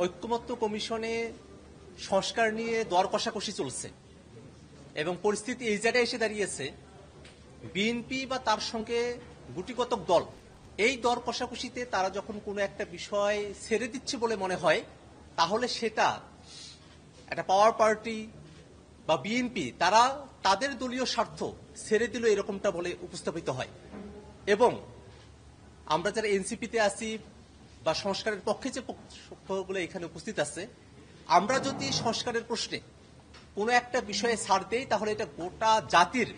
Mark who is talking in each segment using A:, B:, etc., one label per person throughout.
A: ঐক্যমত্য কমিশনে সংস্কার নিয়ে দর কষাকষি চলছে এবং পরিস্থিতি এই জায়গায় এসে দাঁড়িয়েছে বিএনপি বা তার সঙ্গে গুটিকতক দল এই দর কষাকষিতে তারা যখন কোনো একটা বিষয় ছেড়ে দিচ্ছে বলে মনে হয় তাহলে সেটা একটা পাওয়ার পার্টি বা বিএনপি তারা তাদের দলীয় স্বার্থ ছেড়ে দিল এরকমটা বলে উপস্থাপিত হয়। এবং আমরা যারা এনসিপিতে আছি বা সংস্কারের পক্ষে যে পক্ষগুলো এখানে উপস্থিত আছে, আমরা যদি সংস্কারের প্রশ্নে কোনো একটা বিষয়ে ছাড় দেই তাহলে এটা গোটা জাতির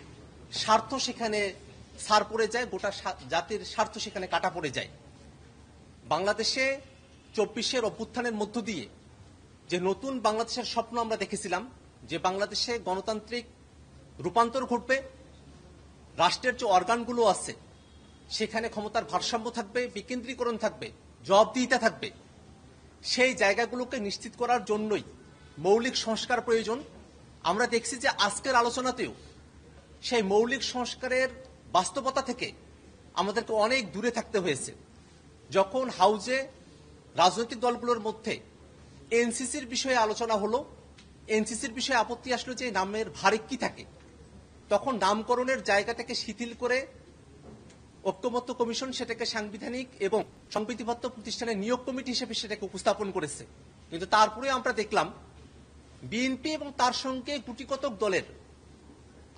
A: স্বার্থ সেখানে ছাড় পড়ে যায়, গোটা জাতির স্বার্থ সেখানে কাটা পড়ে যায়। বাংলাদেশে 24-এর অভ্যুত্থানের মধ্য দিয়ে যে নতুন বাংলাদেশের স্বপ্ন আমরা দেখেছিলাম, যে বাংলাদেশে গণতান্ত্রিক রূপান্তর ঘটবে, রাষ্ট্রের যে অর্গানগুলো আছে সেখানে ক্ষমতার ভারসাম্য থাকবে, বিকেন্দ্রীকরণ থাকবে, জবাবদিহিতা থাকবে, সেই জায়গাগুলোকে নিশ্চিত করার জন্যই মৌলিক সংস্কার প্রয়োজন। আমরা দেখছি যে আজকের আলোচনাতেও সেই মৌলিক সংস্কারের বাস্তবতা থেকে আমাদেরকে অনেক দূরে থাকতে হয়েছে। যখন হাউজে রাজনৈতিক দলগুলোর মধ্যে এনসিসির বিষয়ে আলোচনা হলো, এনসিসির বিষয়ে আপত্তি আসলো যে নামের ভারে কি থাকে, তখন নামকরণের জায়গাটাকে শিথিল করে ঐক্যমত্য কমিশন সেটাকে সাংবিধানিক এবং সংবিধিবদ্ধ প্রতিষ্ঠানের নিয়োগ কমিটি হিসেবে সেটাকে উপস্থাপন করেছে। কিন্তু তারপরে আমরা দেখলাম বিএনপি এবং তার সঙ্গে গুটিকতক দলের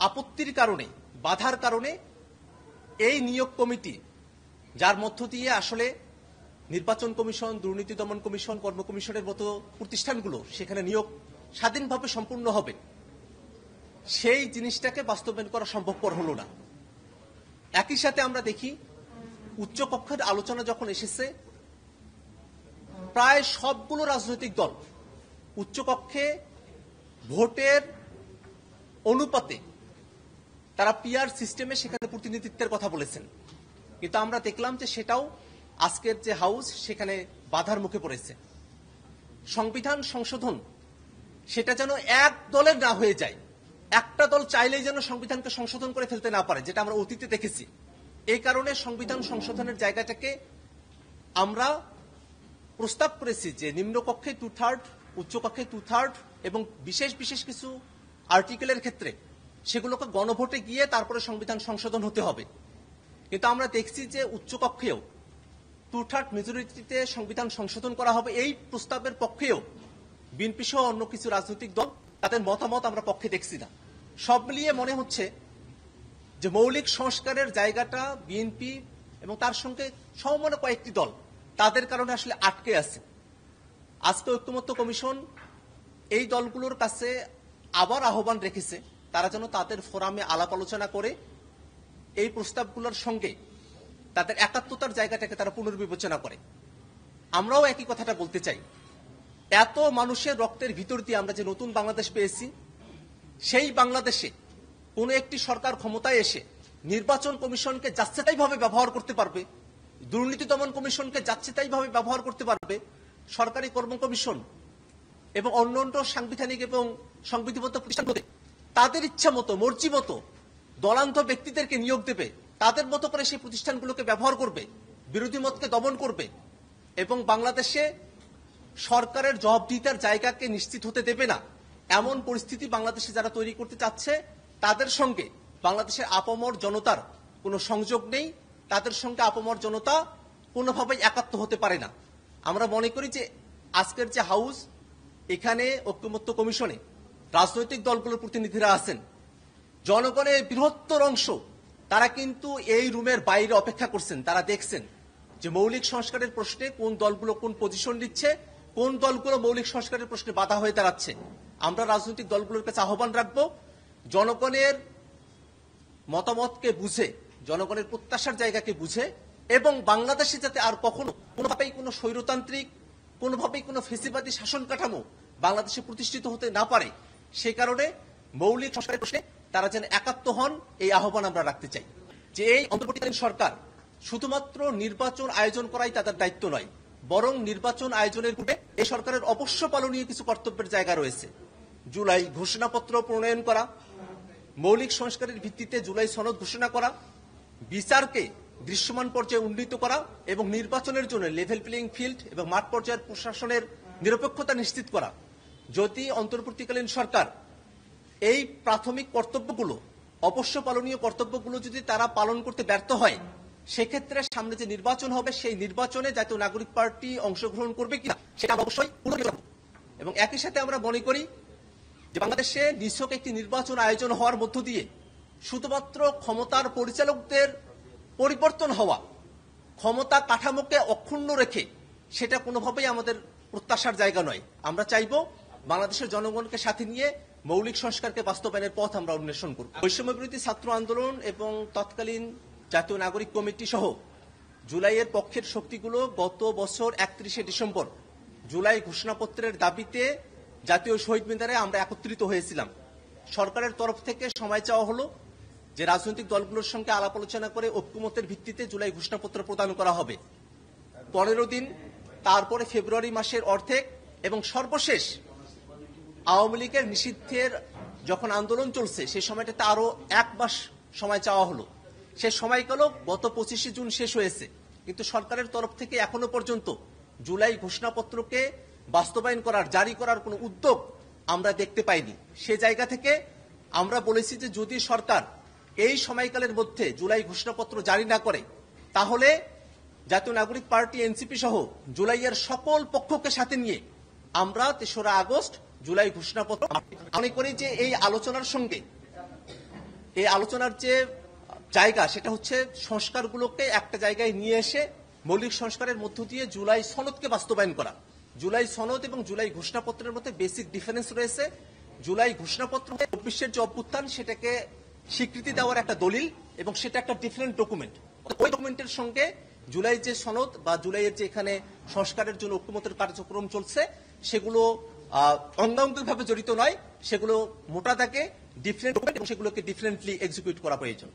A: আপত্তির কারণে, বাধার কারণে এই নিয়োগ কমিটি, যার মধ্য দিয়ে আসলে নির্বাচন কমিশন, দুর্নীতি দমন কমিশন, কর্ম কমিশনের মতো প্রতিষ্ঠানগুলো সেখানে নিয়োগ স্বাধীনভাবে সম্পূর্ণ হবে, সেই জিনিসটাকে বাস্তবায়ন করা সম্ভবপর হলো না। একই সাথে আমরা দেখি উচ্চকক্ষের আলোচনা যখন এসেছে, প্রায় সবগুলো রাজনৈতিক দল উচ্চকক্ষে ভোটের অনুপাতে তারা পিআর সিস্টেমে সেখানে প্রতিনিধিত্বের কথা বলেছেন। কিন্তু আমরা দেখলাম যে সেটাও আজকের যে হাউস সেখানে বাধার মুখে পড়েছে। সংবিধান সংশোধন সেটা যেন এক দলের না হয়ে যায়, একটা দল চাইলেই যেন সংবিধানকে সংশোধন করে ফেলতে না পারে, যেটা আমরা অতীতে দেখেছি। এই কারণে সংবিধান সংশোধনের জায়গাটাকে আমরা প্রস্তাব করেছি যে নিম্নকক্ষে 2/3, উচ্চকক্ষে 2/3 এবং বিশেষ বিশেষ কিছু আর্টিকেলের ক্ষেত্রে সেগুলোকে গণভোটে গিয়ে তারপরে সংবিধান সংশোধন হতে হবে। কিন্তু আমরা দেখছি যে উচ্চকক্ষেও 2/3 মেজরিটিতে সংবিধান সংশোধন করা হবে, এই প্রস্তাবের পক্ষেও বিএনপি সহ অন্য কিছু রাজনৈতিক দল তাদের মতামত আমরা পক্ষে দেখছি না। সব মিলিয়ে মনে হচ্ছে যে মৌলিক সংস্কারের জায়গাটা বিএনপি এবং তার সঙ্গে সমমনা কয়েকটি দল তাদের কারণে আসলে আটকে আছে। আজকে ঐক্যমত্য কমিশন এই দলগুলোর কাছে আবার আহ্বান রেখেছে তারা যেন তাদের ফোরামে আলাপ আলোচনা করে এই প্রস্তাবগুলোর সঙ্গে তাদের একাত্মতার জায়গাটাকে তারা পুনর্বিবেচনা করে। আমরাও একই কথাটা বলতে চাই, এত মানুষের রক্তের ভিতর দিয়ে আমরা যে নতুন বাংলাদেশ পেয়েছি, সেই বাংলাদেশে কোনো একটি সরকার ক্ষমতায় এসে নির্বাচন কমিশনকে যাচ্ছে তাই ভাবে ব্যবহার করতে পারবে, দুর্নীতি দমন কমিশনকে যাচ্ছে তাই ভাবে ব্যবহার করতে পারবে, সরকারি কর্ম কমিশন এবং অন্যান্য সাংবিধানিক এবং সংবিধিবদ্ধ প্রতিষ্ঠানগুলোতে তাদের ইচ্ছা মতো, মর্জি মতো দলান্ধ ব্যক্তিদেরকে নিয়োগ দেবে, তাদের মতো করে সেই প্রতিষ্ঠানগুলোকে ব্যবহার করবে, বিরোধী মতকে দমন করবে এবং বাংলাদেশে সরকারের জবাবদিহিতার জায়গাকে নিশ্চিত হতে দেবে না, এমন পরিস্থিতি বাংলাদেশে যারা তৈরি করতে চাচ্ছে তাদের সঙ্গে বাংলাদেশের আপামর জনতার কোনো সংযোগ নেই, তাদের সঙ্গে আপামর জনতা কোনোভাবেই একাত্ম হতে পারে না। আমরা মনে করি যে আজকের যে হাউস, এখানে ঐক্যমত্য কমিশনে রাজনৈতিক দলগুলোর প্রতিনিধিরা আছেন, জনগণের বৃহত্তর অংশ তারা কিন্তু এই রুমের বাইরে অপেক্ষা করছেন, তারা দেখছেন যে মৌলিক সংস্কারের প্রশ্নে কোন দলগুলো কোন পজিশন নিচ্ছে, কোন দলগুলো মৌলিক সংস্কারের প্রশ্নে বাধা হয়ে দাঁড়াচ্ছে। আমরা রাজনৈতিক দলগুলোর কাছে আহ্বান রাখবো, জনগণের মতামতকে বুঝে, জনগণের প্রত্যাশার জায়গাকে বুঝে এবং বাংলাদেশে যাতে আর কখনো কোনোভাবেই কোনো স্বৈরতান্ত্রিক, কোনোভাবেই কোনো ফেসিবাদী শাসন কাঠামো বাংলাদেশে প্রতিষ্ঠিত হতে না পারে, সেই কারণে মৌলিক সংস্কারের প্রশ্নে তারা যেন একাত্ম হন, এই আহ্বান আমরা রাখতে চাই। যে এই অন্তর্বর্তীকালীন সরকার শুধুমাত্র নির্বাচন আয়োজন করাই তাদের দায়িত্ব নয়, বরং নির্বাচন আয়োজনের পূর্বে এই সরকারের অবশ্য পালনীয় কিছু কর্তব্যের জায়গা রয়েছে। জুলাই ঘোষণাপত্র প্রণয়ন করা, মৌলিক সংস্কারের ভিত্তিতে জুলাই সনদ ঘোষণা করা, বিচারকে দৃশ্যমান পর্যায়ে উন্নীত করা এবং নির্বাচনের জন্য লেভেল প্লেইং ফিল্ড এবং মাঠ পর্যায়ের প্রশাসনের নিরপেক্ষতা নিশ্চিত করা। যদি অন্তর্বর্তীকালীন সরকার এই প্রাথমিক কর্তব্যগুলো, অবশ্য পালনীয় কর্তব্যগুলো যদি তারা পালন করতে ব্যর্থ হয়, সেক্ষেত্রে সামনে যে নির্বাচন হবে সেই নির্বাচনে জাতীয় নাগরিক পার্টি অংশগ্রহণ করবে কিনা সেটা অবশ্যই এবং একই সাথে আমরা মনে করি যে বাংলাদেশে নিছক একটি নির্বাচন আয়োজন হওয়ার মধ্য দিয়ে শুধুমাত্র ক্ষমতার পরিচালকদের পরিবর্তন হওয়া, ক্ষমতা কাঠামোকে অক্ষুণ্ণ রেখে সেটা কোনোভাবেই আমাদের প্রত্যাশার জায়গা নয়। আমরা চাইব বাংলাদেশের জনগণকে সাথে নিয়ে মৌলিক সংস্কারকে বাস্তবায়নের পথ আমরা অন্বেষণ করব। বৈষম্য বিরোধী ছাত্র আন্দোলন এবং তৎকালীন জাতীয় নাগরিক কমিটি সহ জুলাইয়ের পক্ষের শক্তিগুলো গত বছর 31শে ডিসেম্বর জুলাই ঘোষণাপত্রের দাবিতে জাতীয় শহীদ মিনারে আমরা একত্রিত হয়েছিলাম। সরকারের তরফ থেকে সময় চাওয়া হলো যে রাজনৈতিক দলগুলোর সঙ্গে আলাপ আলোচনা করে ঐক্যমতের ভিত্তিতে জুলাই ঘোষণাপত্র প্রদান করা হবে। 15 দিন, তারপরে ফেব্রুয়ারি মাসের অর্ধেক এবং সর্বশেষ আওয়ামী লীগের নিষিদ্ধের যখন আন্দোলন চলছে সেই সময়টাতে আরো 1 মাস সময় চাওয়া হলো। সে সময়কালও গত 25শে জুন শেষ হয়েছে, কিন্তু সরকারের তরফ থেকে এখনো পর্যন্ত জুলাই ঘোষণাপত্রকে বাস্তবায়ন করার, জারি করার কোনো উদ্যোগ আমরা দেখতে পাইনি। সে জায়গা থেকে আমরা বলেছি যে যদি সরকার এই সময়কালের মধ্যে জুলাই ঘোষণাপত্র জারি না করে, তাহলে জাতীয় নাগরিক পার্টি এনসিপি সহ জুলাইয়ের সকল পক্ষকে সাথে নিয়ে আমরা 3রা আগস্ট জুলাই ঘোষণাপত্র মনে করি যে এই আলোচনার সঙ্গে এই আলোচনার যে জায়গা সেটা হচ্ছে সংস্কারগুলোকে একটা জায়গায় নিয়ে এসে মৌলিক সংস্কারের মধ্য দিয়ে জুলাই সনদকে বাস্তবায়ন করা। জুলাই সনদ এবং জুলাই ঘোষণাপত্রের মধ্যে বেসিক ডিফারেন্স রয়েছে। জুলাই ঘোষণাপত্র 24-এর যে অভ্যুত্থান সেটাকে স্বীকৃতি দেওয়ার একটা দলিল এবং সেটা একটা ডিফারেন্ট ডকুমেন্ট। ওই ডকুমেন্টের সঙ্গে জুলাই যে সনদ বা জুলাইয়ের যে এখানে সংস্কারের জন্য ঐক্যমতের কার্যক্রম চলছে সেগুলো অঙ্গাঙ্গিকভাবে জড়িত নয়, সেগুলো মোটা দাগে ডিফারেন্ট ডকুমেন্ট এবং সেগুলোকে ডিফারেন্টলি এক্সিকিউট করা প্রয়োজন।